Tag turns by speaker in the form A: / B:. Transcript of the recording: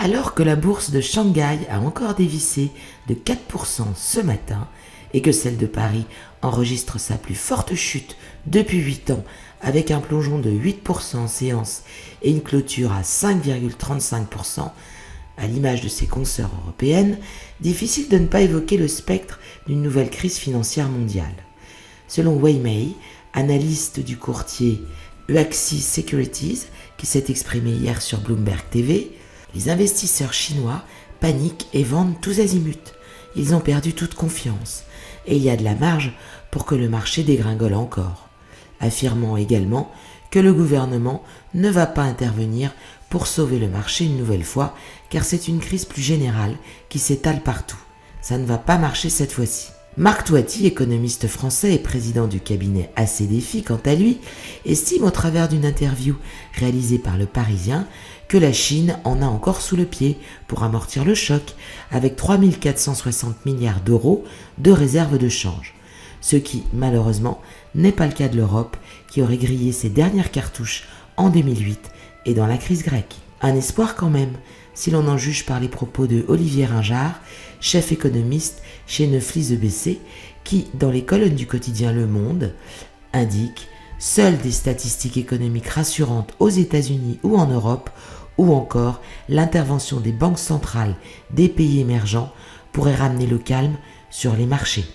A: Alors que la bourse de Shanghai a encore dévissé de 4% ce matin et que celle de Paris enregistre sa plus forte chute depuis 8 ans avec un plongeon de 8% en séance et une clôture à 5,35%, à l'image de ses consoeurs européennes, difficile de ne pas évoquer le spectre d'une nouvelle crise financière mondiale. Selon Wei Mei, analyste du courtier Huaxi Securities, qui s'est exprimé hier sur Bloomberg TV, les investisseurs chinois paniquent et vendent tous azimuts. Ils ont perdu toute confiance et il y a de la marge pour que le marché dégringole encore, affirmant également que le gouvernement ne va pas intervenir pour sauver le marché une nouvelle fois, car c'est une crise plus générale qui s'étale partout. Ça ne va pas marcher cette fois-ci. Marc Toiti, économiste français et président du cabinet ACDFI, quant à lui, estime au travers d'une interview réalisée par Le Parisien que la Chine en a encore sous le pied pour amortir le choc, avec 3 460 milliards d'euros de réserves de change. Ce qui, malheureusement, n'est pas le cas de l'Europe, qui aurait grillé ses dernières cartouches en 2008 et dans la crise grecque. Un espoir quand même, si l'on en juge par les propos de Olivier Ringard, chef économiste chez Neuflis EBC, qui, dans les colonnes du quotidien Le Monde, indique « Seules des statistiques économiques rassurantes aux États-Unis ou en Europe, ou encore l'intervention des banques centrales des pays émergents pourrait ramener le calme sur les marchés ».